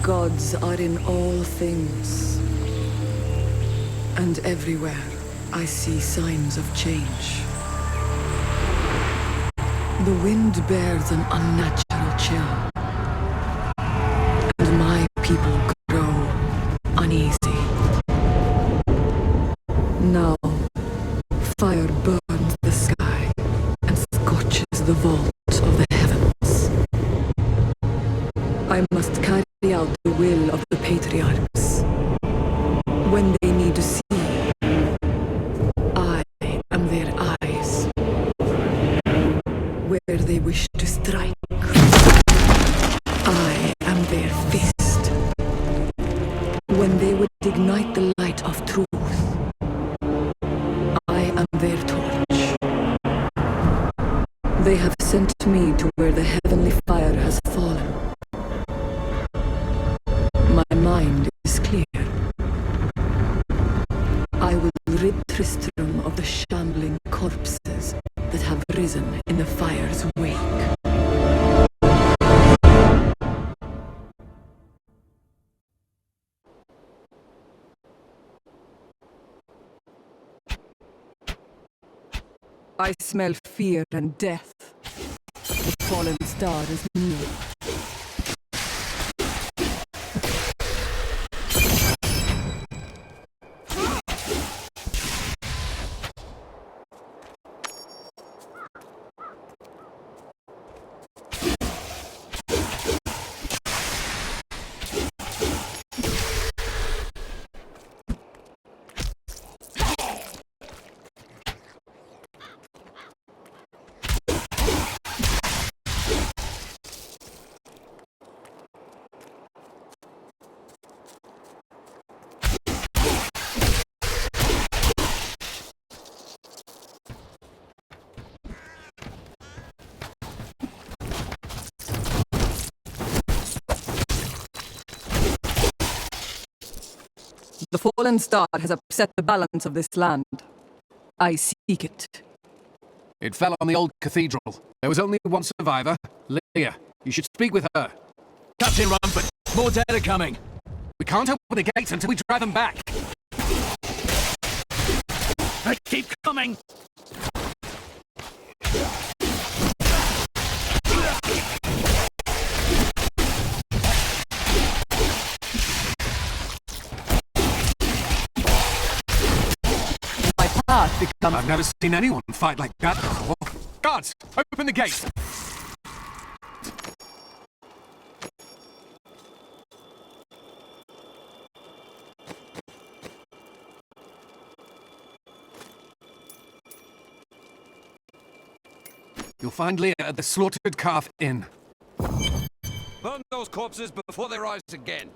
gods are in all things. And everywhere, I see signs of change. The wind bears an unnatural chill, and my people grow uneasy. Now, fire burns the sky and scorches the vault of the heavens. I must carry out the will of the patriarchs. When they need to see, I am their eyes. Where they wish to strike, I am their fist. When they would ignite the light of truth, I am their torch. They have sent me to where the heavenly fire has fallen. My mind is clear. I will rid Tristram of the shambling corpses that have risen in the fire's wake. I smell fear and death. The fallen star is near. The fallen star has upset the balance of this land. I seek it. It fell on the old cathedral. There was only one survivor, Leah. You should speak with her. Captain Rumford, more dead are coming. We can't open the gates until we drive them back. They keep coming. I've never seen anyone fight like that before. Guards, open the gate! You'll find Leah at the Slaughtered Calf Inn. Burn those corpses before they rise again.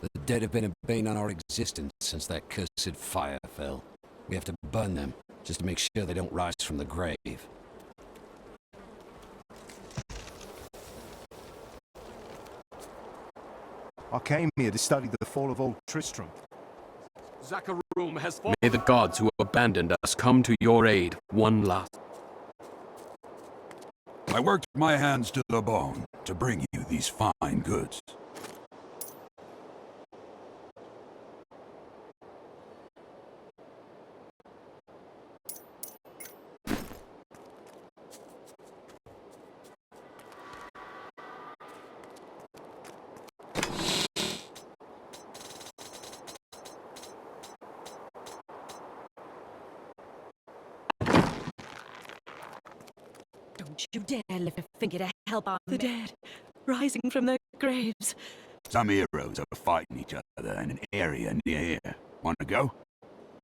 The dead have been a bane on our existence since that cursed fire fell. We have to burn them, just to make sure they don't rise from the grave. I came here to study the fall of old Tristram. Zakharum has fallen. May the gods who abandoned us come to your aid one last. I worked my hands to the bone to bring you these fine goods. Don't you dare lift a finger to help out the dead, rising from their graves. Some heroes are fighting each other in an area near here. Want to go?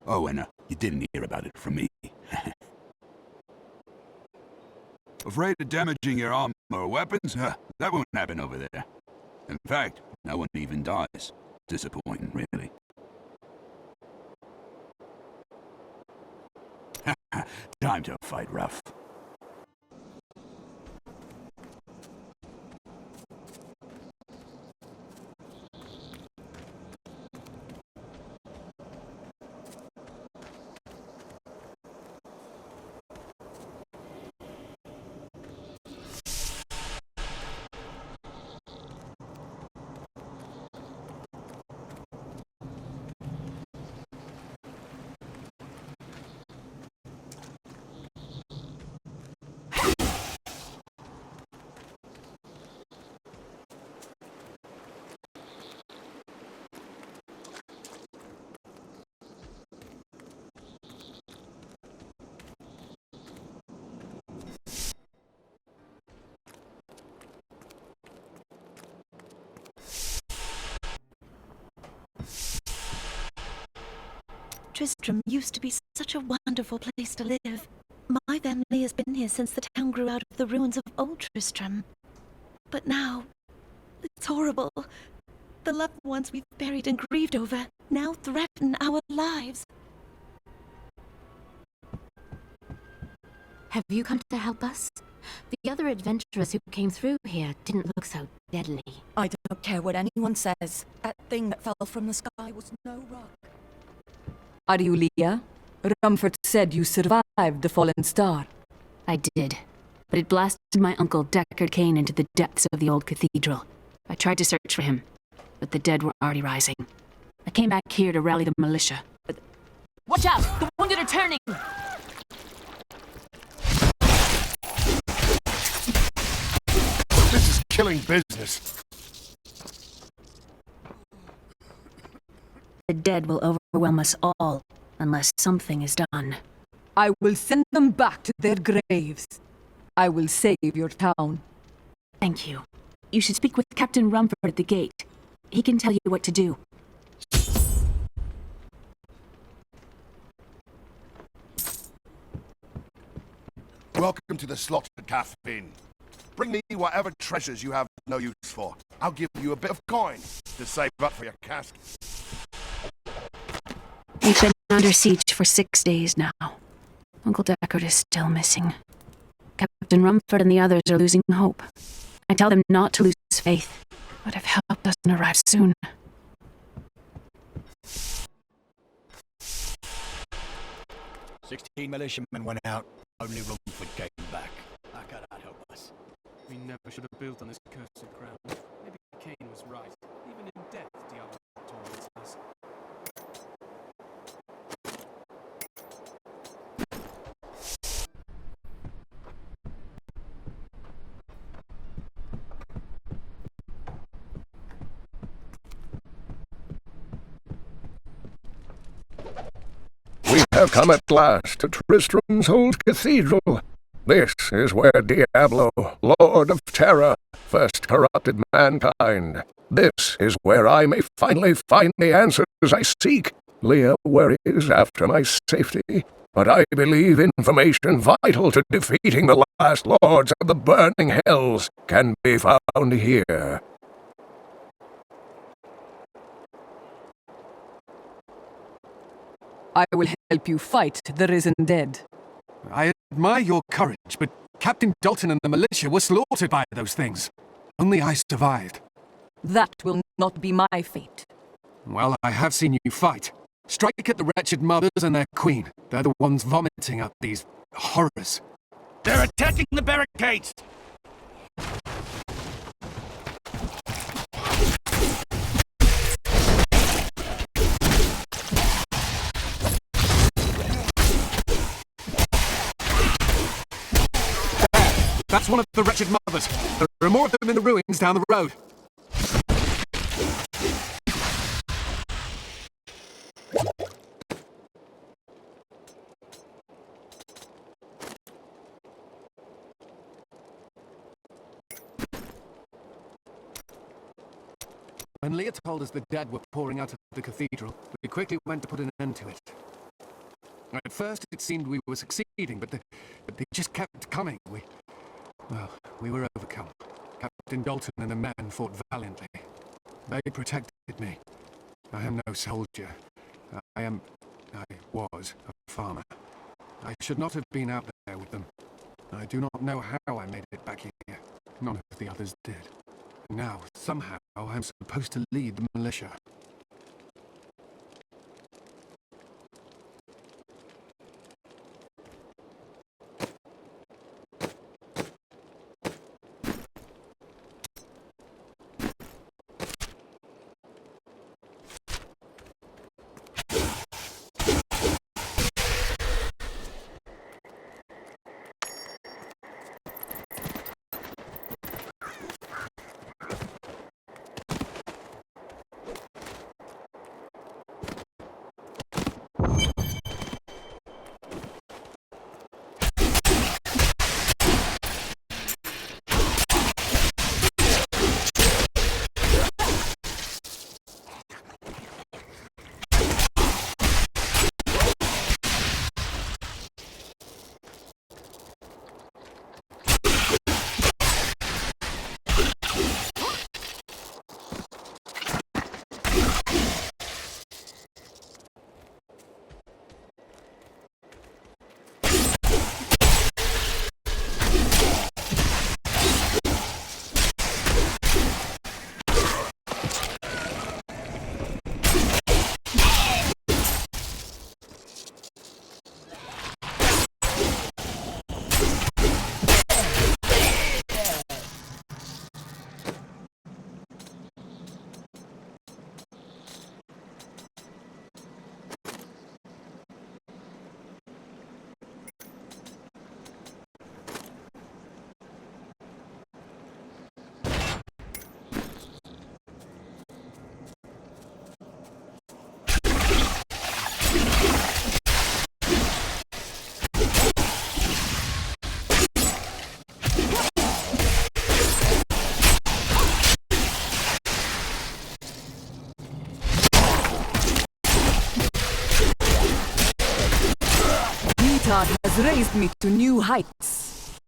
Oh, and you didn't hear about it from me. Afraid of damaging your armor or weapons? That won't happen over there. In fact, no one even dies. Disappointing, really. Time to fight rough. Tristram used to be such a wonderful place to live. My family has been here since the town grew out of the ruins of Old Tristram. But now, it's horrible. The loved ones we've buried and grieved over now threaten our lives. Have you come to help us? The other adventurers who came through here didn't look so deadly. I don't care what anyone says. That thing that fell from the sky was no rock. Are you Leah? Rumford said you survived the fallen star. I did, but it blasted my uncle Deckard Cain into the depths of the old cathedral. I tried to search for him, but the dead were already rising. I came back here to rally the militia. But watch out! The wounded are turning! This is killing business. The dead will overwhelm us all, unless something is done. I will send them back to their graves. I will save your town. Thank you. You should speak with Captain Rumford at the gate. He can tell you what to do. Welcome to the Slaughtered Calf Inn. Bring me whatever treasures you have no use for. I'll give you a bit of coin to save up for your cask. We've been under siege for 6 days now. Uncle Deckard is still missing. Captain Rumford and the others are losing hope. I tell them not to lose faith, but if help doesn't arrive soon... 16 militiamen went out. Only Rumford came back. How can that help us? We never should have built on this cursed ground. Maybe Cain was right. Even in death, Diablo torments us. We have come at last to Tristram's old cathedral. This is where Diablo, Lord of Terror, first corrupted mankind. This is where I may finally find the answers I seek. Leah worries after my safety, but I believe information vital to defeating the last lords of the burning hells can be found here. I will help you fight the risen dead. I admire your courage, but Captain Dalton and the militia were slaughtered by those things. Only I survived. That will not be my fate. Well, I have seen you fight. Strike at the wretched mothers and their queen. They're the ones vomiting up these horrors. They're attacking the barricades! That's one of the wretched mothers. There are more of them in the ruins down the road. When Leah told us the dead were pouring out of the cathedral, we quickly went to put an end to it. At first it seemed we were succeeding, but they just kept coming. We were overcome. Captain Dalton and the men fought valiantly. They protected me. I am no soldier. I was a farmer. I should not have been out there with them. I do not know how I made it back here. None of the others did. Now, somehow, I'm supposed to lead the militia. Centaur has raised me to new heights.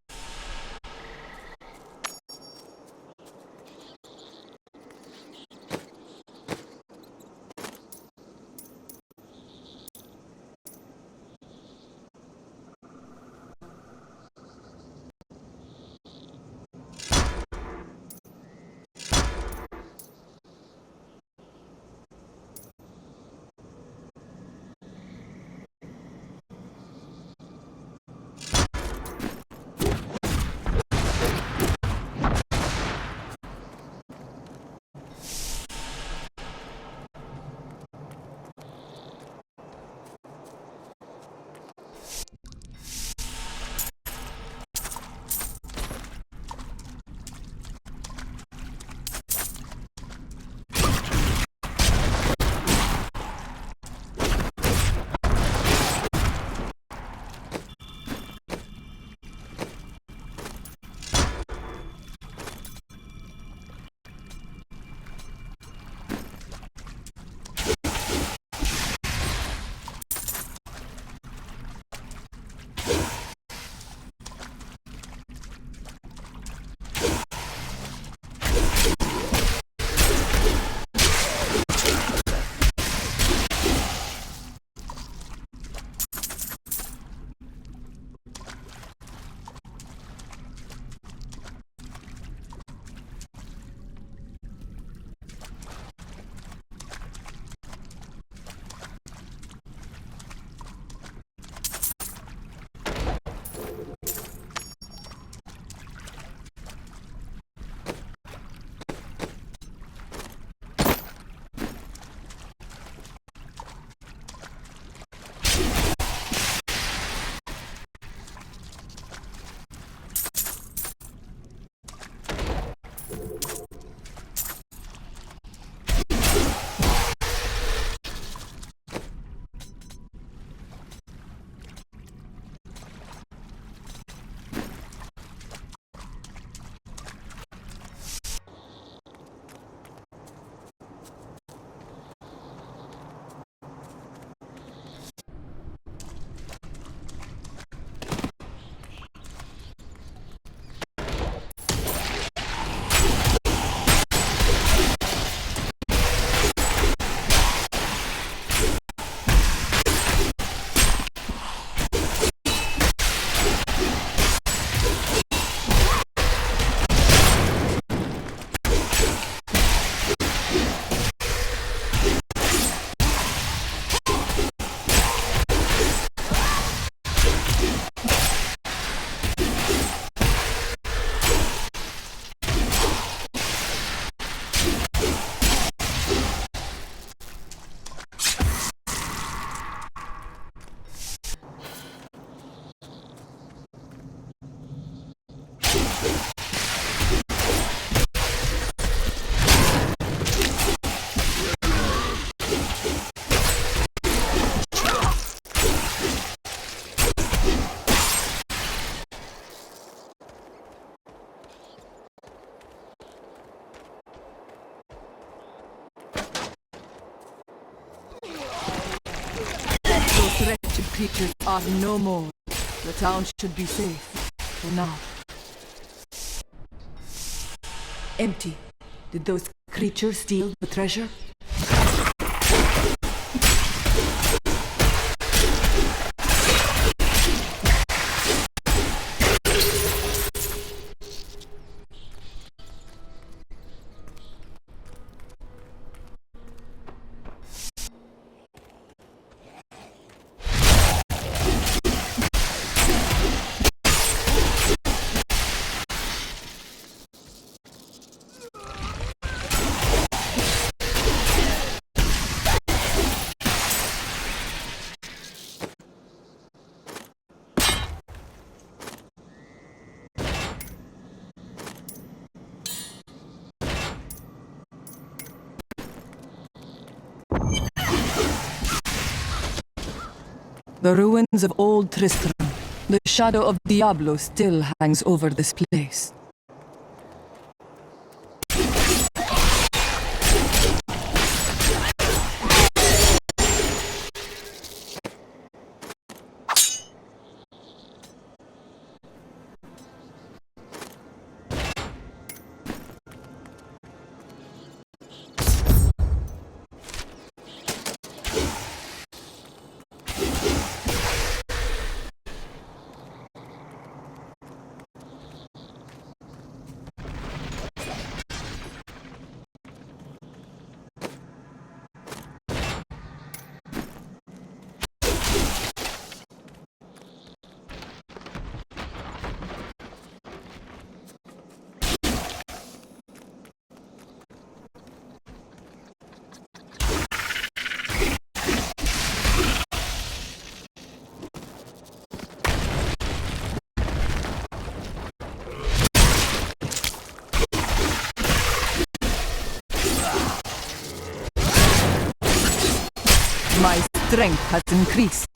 Those wretched creatures are no more. The town should be safe. For now. Empty. Did those creatures steal the treasure? The ruins of old Tristram. The shadow of Diablo still hangs over this place. strength has increased.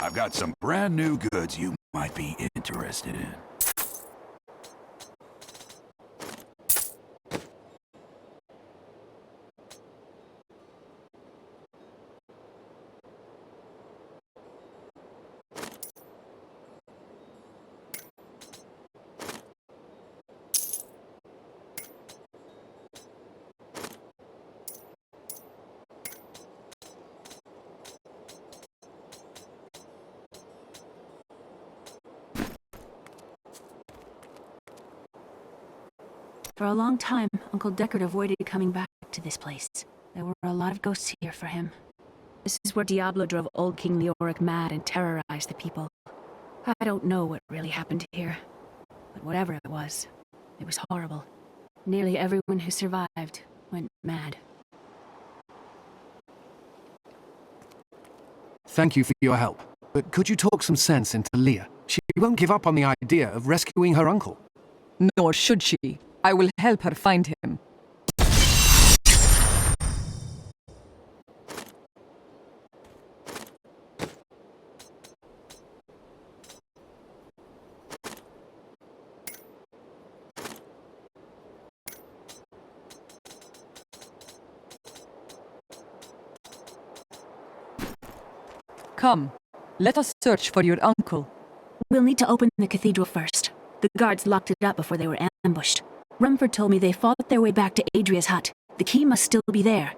I've got some brand new goods you might be interested in. For a long time, Uncle Deckard avoided coming back to this place. There were a lot of ghosts here for him. This is where Diablo drove old King Leoric mad and terrorized the people. I don't know what really happened here, but whatever it was horrible. Nearly everyone who survived went mad. Thank you for your help. But could you talk some sense into Leah? She won't give up on the idea of rescuing her uncle. Nor should she. I will help her find him. Come, let us search for your uncle. We'll need to open the cathedral first. The guards locked it up before they were ambushed. Rumford told me they fought their way back to Adria's hut. The key must still be there.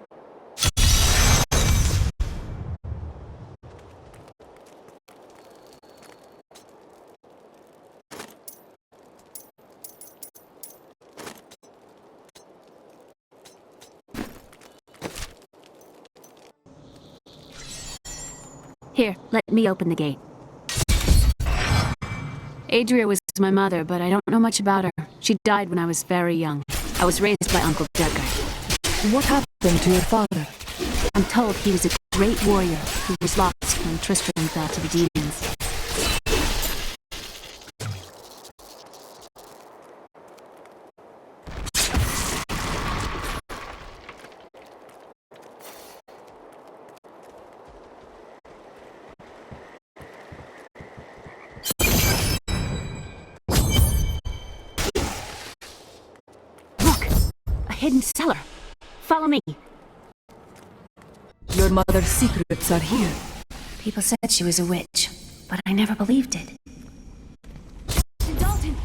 Here, let me open the gate. Adria was my mother, but I don't know much about her. She died when I was very young. I was raised by Uncle Deckard. What happened to your father? I'm told he was a great warrior who was lost when Tristram fell to the demons. Hidden cellar. Follow me. Your mother's secrets are here. People said she was a witch, but I never believed it. Dalton!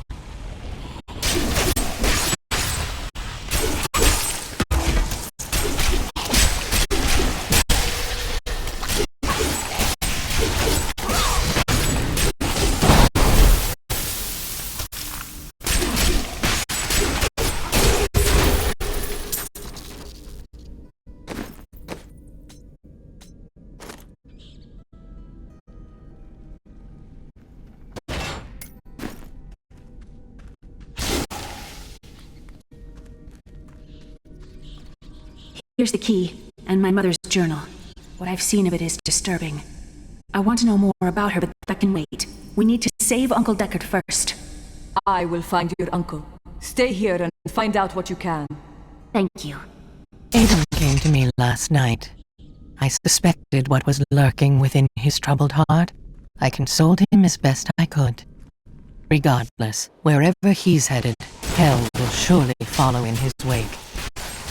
Here's the key, and my mother's journal. What I've seen of it is disturbing. I want to know more about her, but that can wait. We need to save Uncle Deckard first. I will find your uncle. Stay here and find out what you can. Thank you. Aiden came to me last night. I suspected what was lurking within his troubled heart. I consoled him as best I could. Regardless, wherever he's headed, hell will surely follow in his wake.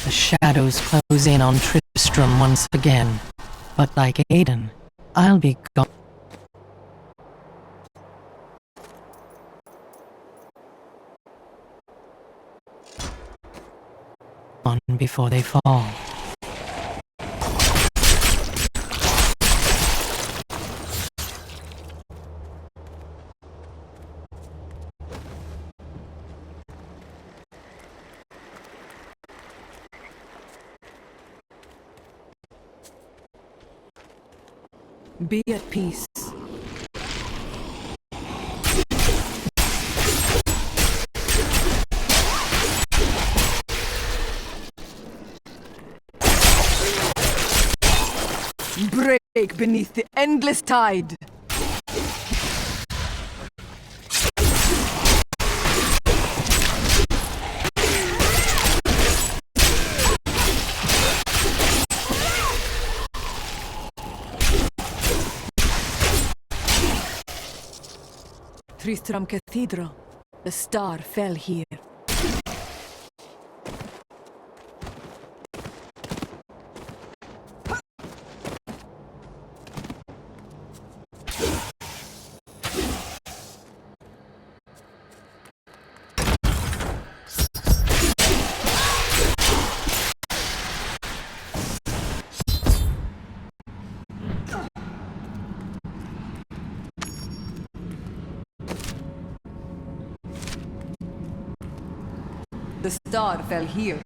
The shadows close in on Tristram once again. But like Aiden, I'll be gone before they fall. Be at peace. Break beneath the endless tide. Tristram Cathedral. The star fell here. The star fell here.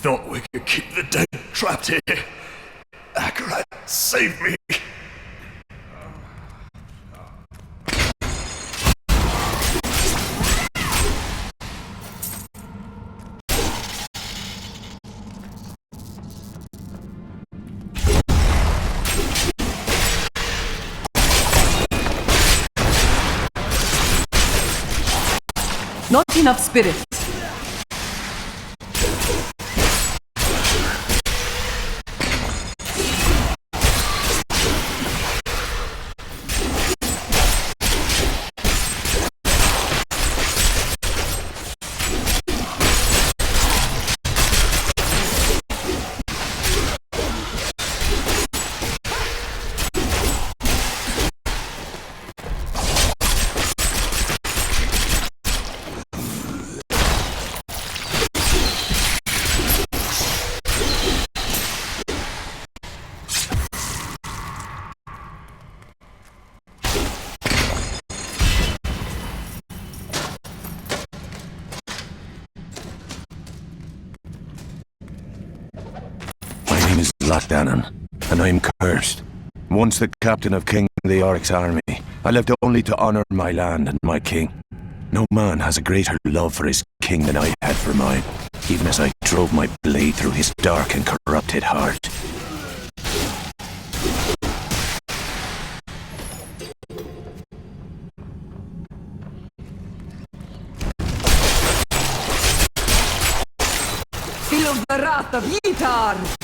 Thought we could keep the dead trapped here. Akarat, save me. Not enough spirit. Danon, and I am cursed. Once the captain of King Leoric's army, I lived only to honor my land and my king. No man has a greater love for his king than I had for mine, even as I drove my blade through his dark and corrupted heart. Feel of the wrath of Yitar!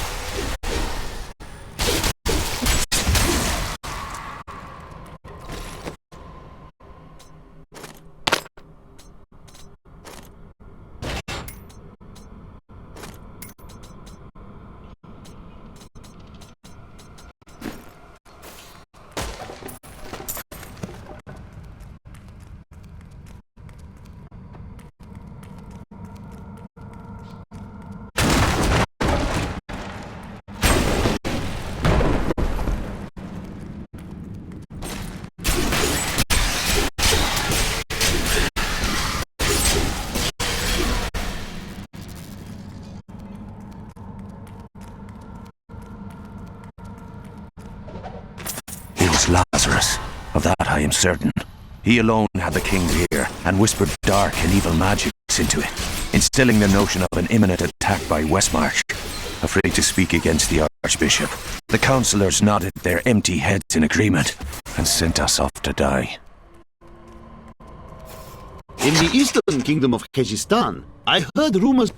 Lazarus. Of that I am certain. He alone had the king's ear, and whispered dark and evil magics into it, instilling the notion of an imminent attack by Westmarch. Afraid to speak against the Archbishop, the councillors nodded their empty heads in agreement, and sent us off to die. In the eastern kingdom of Khejistan, I heard rumors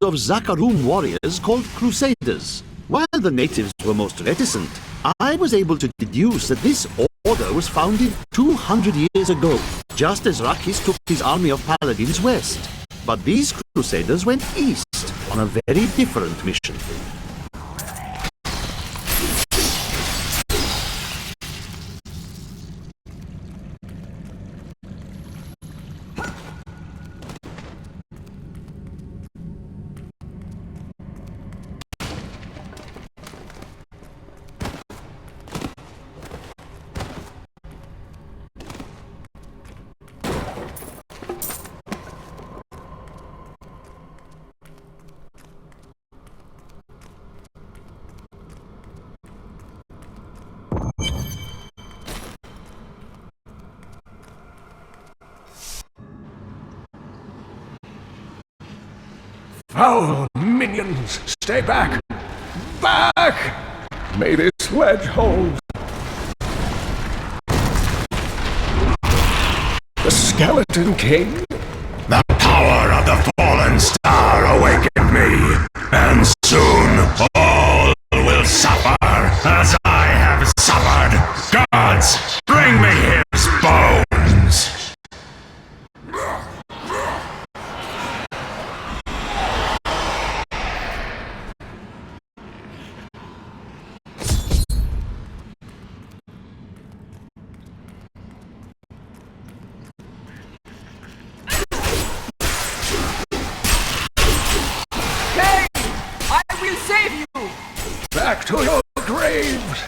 of Zakarum warriors called Crusaders. While the natives were most reticent, I was able to deduce that this order was founded 200 years ago, just as Rakis took his army of paladins west. But these Crusaders went east on a very different mission. Foul minions, stay back! Back! May this sledge hold. The Skeleton King? The power of the fallen star awakened me, and soon all will suffer as I have suffered. Gods, bring me his bones! Back to your graves!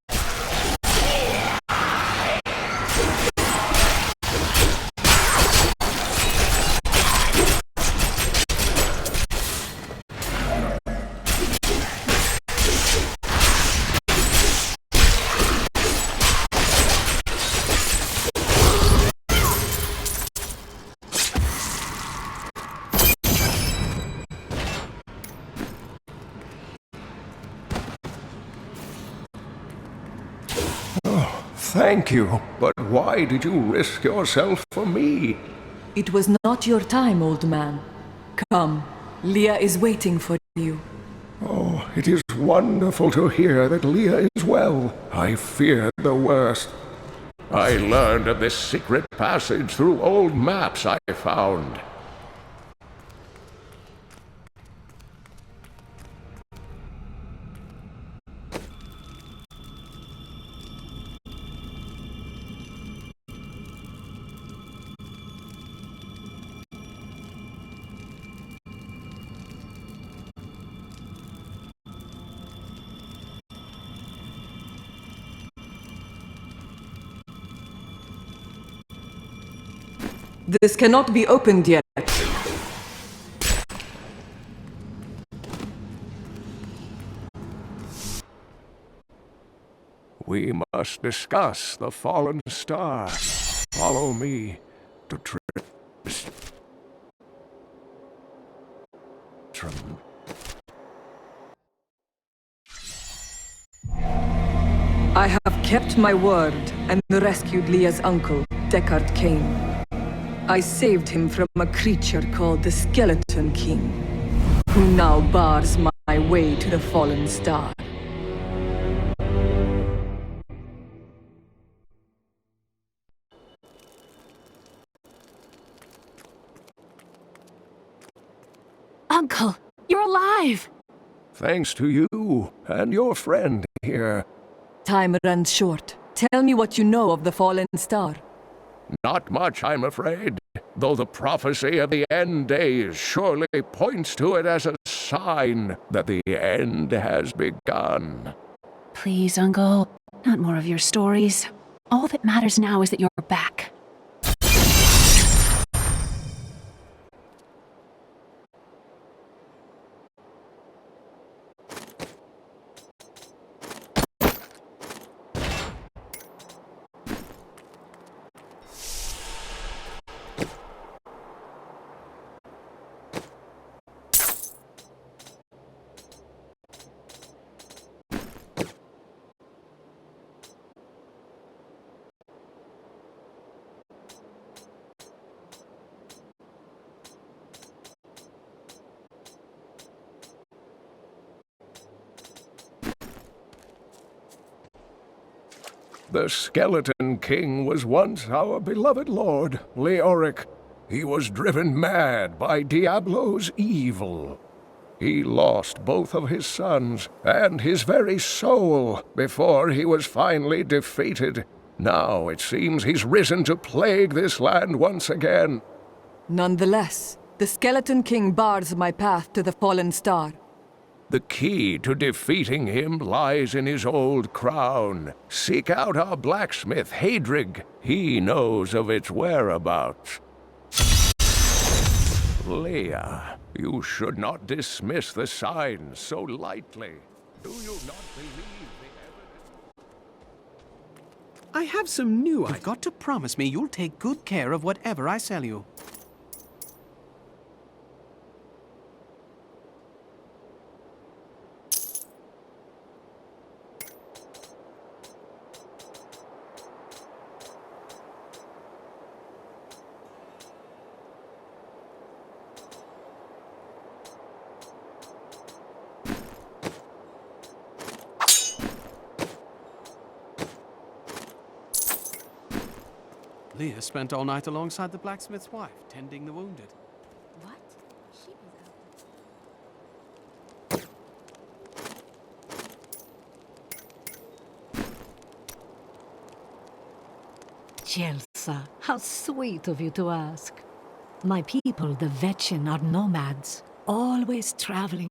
Thank you, but why did you risk yourself for me? It was not your time, old man. Come, Leah is waiting for you. Oh, it is wonderful to hear that Leah is well. I feared the worst. I learned of this secret passage through old maps I found. This cannot be opened yet. We must discuss the fallen star. Follow me to Tristram. I have kept my word and rescued Leah's uncle, Deckard Cain. I saved him from a creature called the Skeleton King, who now bars my way to the fallen star. Uncle, you're alive! Thanks to you and your friend here. Time runs short. Tell me what you know of the fallen star. Not much, I'm afraid, though the prophecy of the end days surely points to it as a sign that the end has begun. Please, Uncle, not more of your stories. All that matters now is that you're back. The Skeleton King was once our beloved lord, Leoric. He was driven mad by Diablo's evil. He lost both of his sons and his very soul before he was finally defeated. Now it seems he's risen to plague this land once again. Nonetheless, the Skeleton King bars my path to the fallen star. The key to defeating him lies in his old crown. Seek out our blacksmith, Hadrig. He knows of its whereabouts. Leah, you should not dismiss the signs so lightly. Do you not believe the evidence? I have some new I got to promise me you'll take good care of whatever I sell you. Leah spent all night alongside the blacksmith's wife, tending the wounded. What? She was out. Jelsa, how sweet of you to ask. My people, the Vetchin, are nomads, always traveling,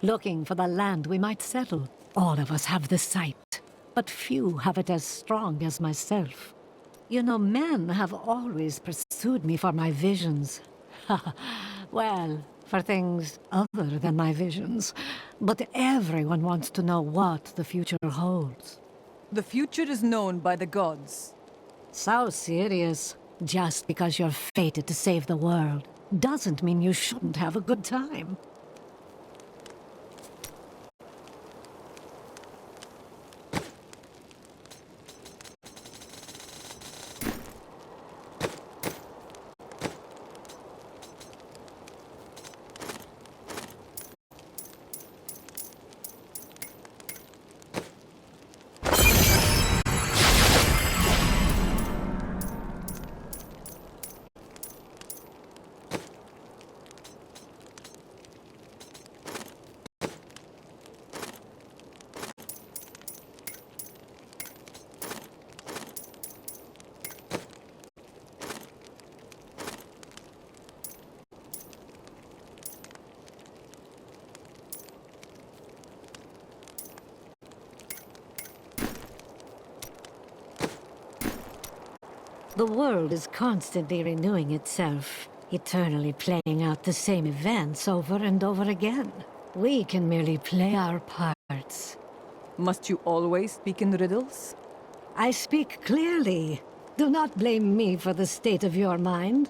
looking for the land we might settle. All of us have the sight, but few have it as strong as myself. You know, men have always pursued me for my visions. Well, for things other than my visions. But everyone wants to know what the future holds. The future is known by the gods. So serious. Just because you're fated to save the world doesn't mean you shouldn't have a good time. The world is constantly renewing itself, eternally playing out the same events over and over again. We can merely play our parts. Must you always speak in riddles? I speak clearly. Do not blame me for the state of your mind.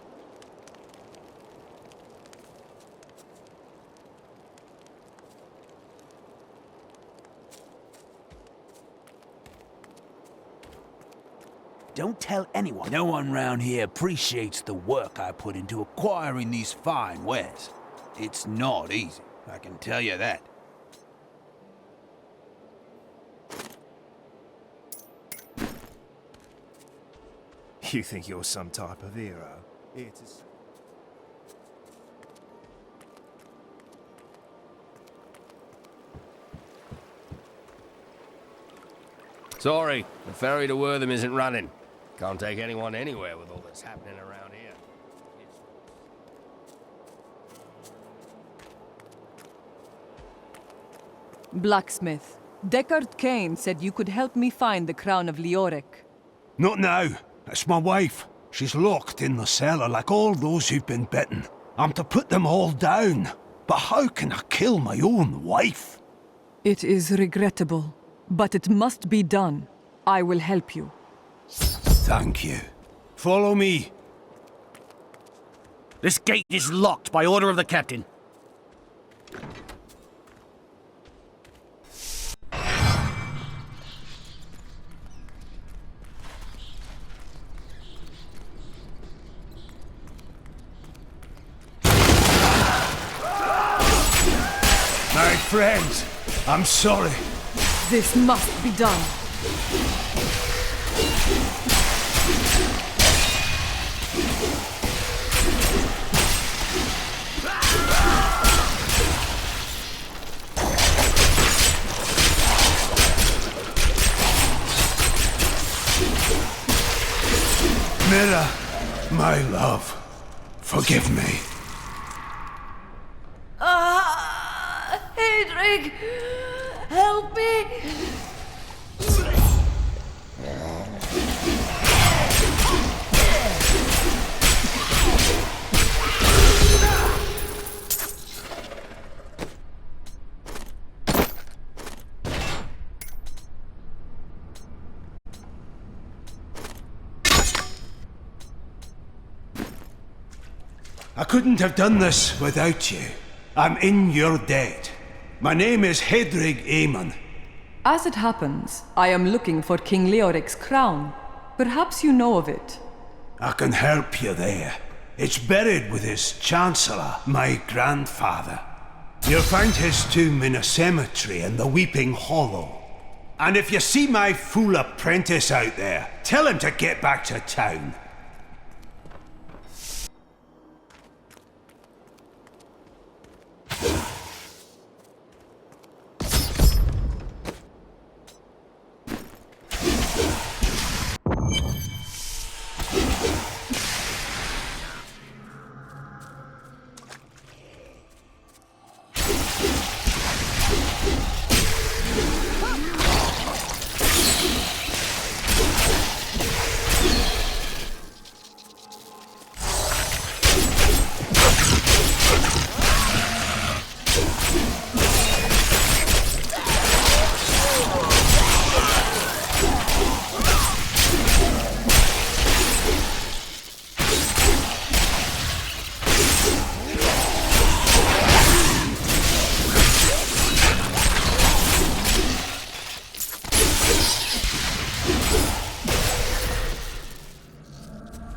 Don't tell anyone. No one round here appreciates the work I put into acquiring these fine wares. It's not easy, I can tell you that. You think you're some type of hero? Here to... Sorry, the ferry to Wortham isn't running. Can't take anyone anywhere with all that's happening around here. Blacksmith. Deckard Cain said you could help me find the crown of Leoric. Not now. It's my wife. She's locked in the cellar like all those who've been bitten. I'm to put them all down. But how can I kill my own wife? It is regrettable, but it must be done. I will help you. Thank you. Follow me. This gate is locked by order of the captain. My friends, I'm sorry. This must be done. Mira, my love, forgive me. Hedrig! Help me! I couldn't have done this without you. I'm in your debt. My name is Hedrig Aemon. As it happens, I am looking for King Leoric's crown. Perhaps you know of it. I can help you there. It's buried with his chancellor, my grandfather. You'll find his tomb in a cemetery in the Weeping Hollow. And if you see my fool apprentice out there, tell him to get back to town.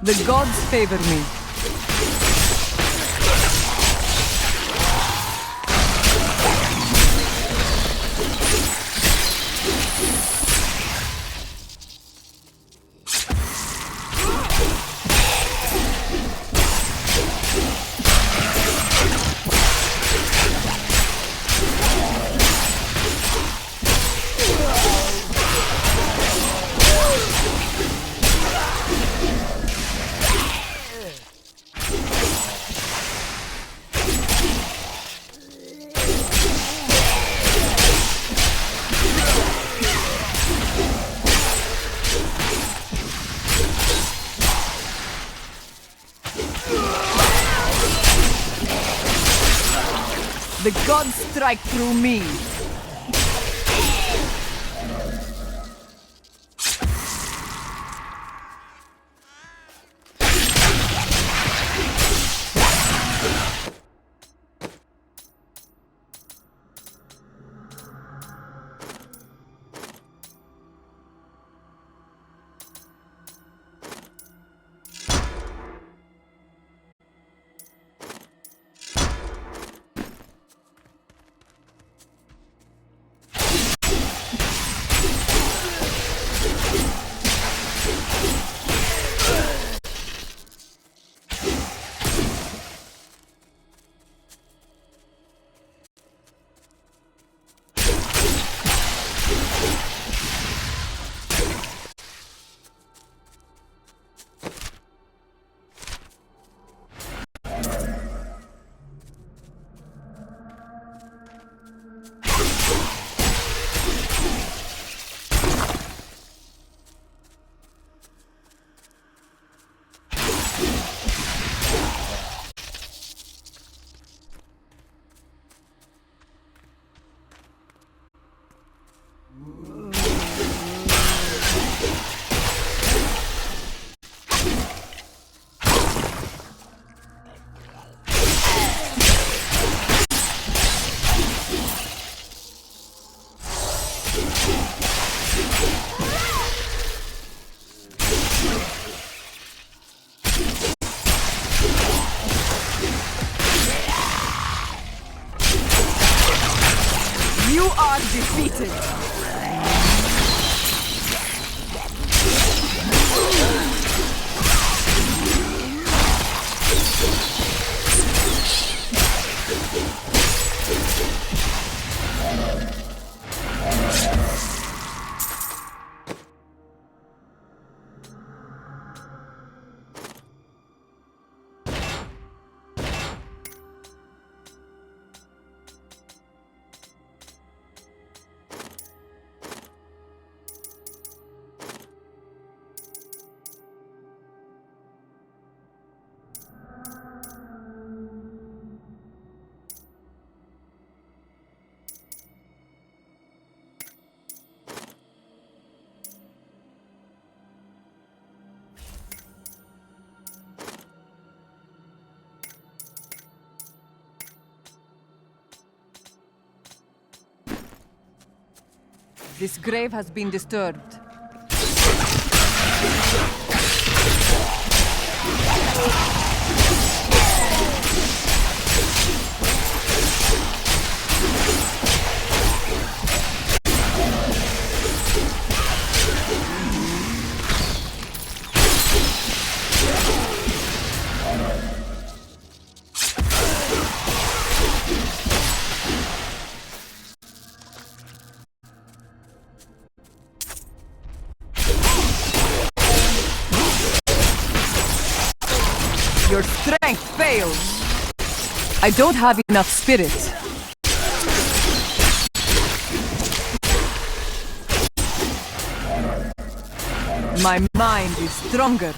The gods favor me. The gods strike through me. You are defeated. This grave has been disturbed. Your strength fails. I don't have enough spirit. My mind is stronger.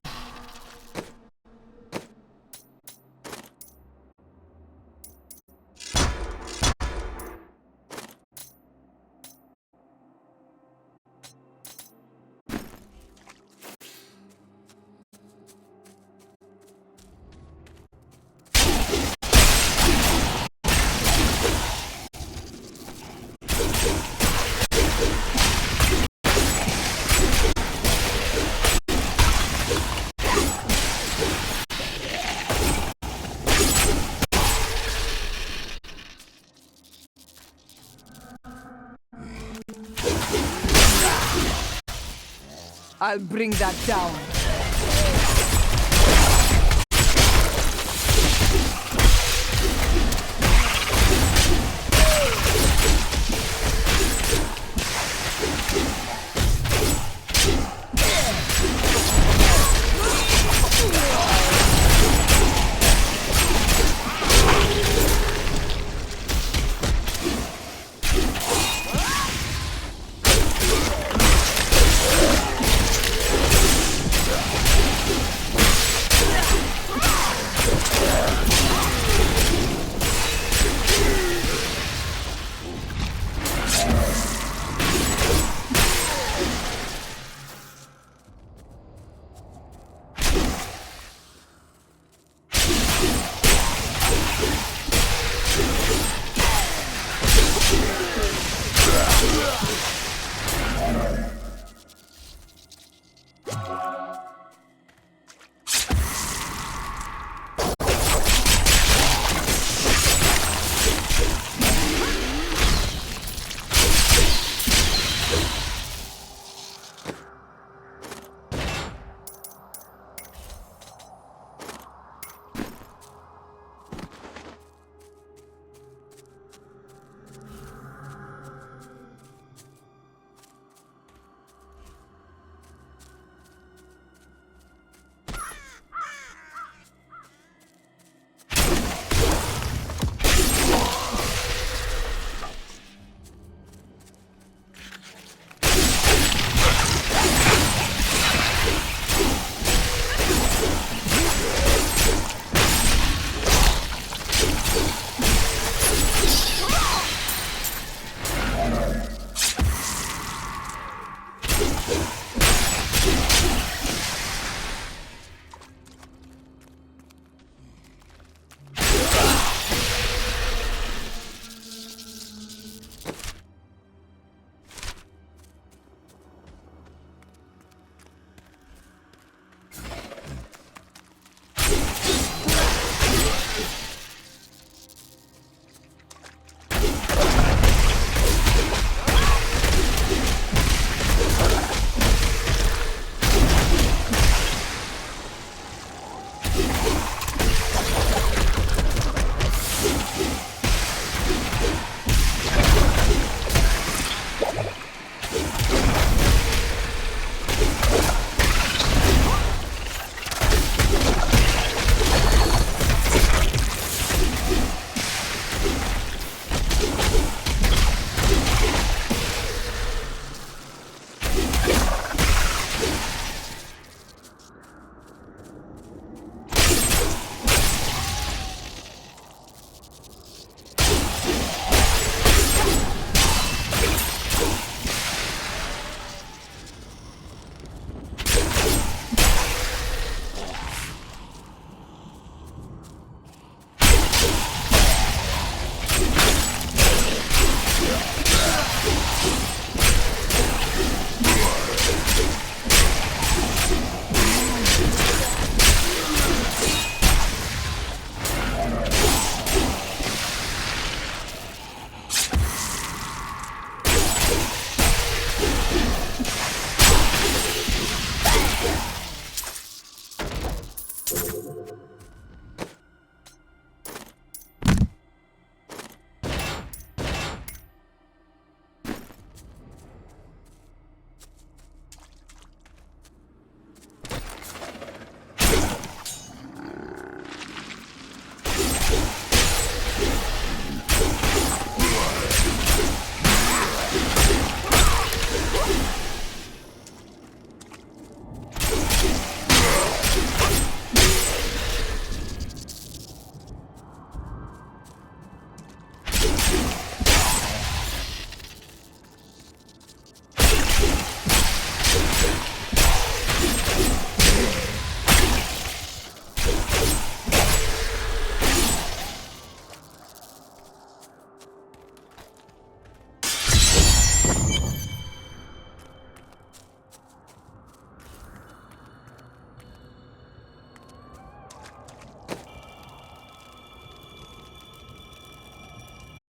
I'll bring that down.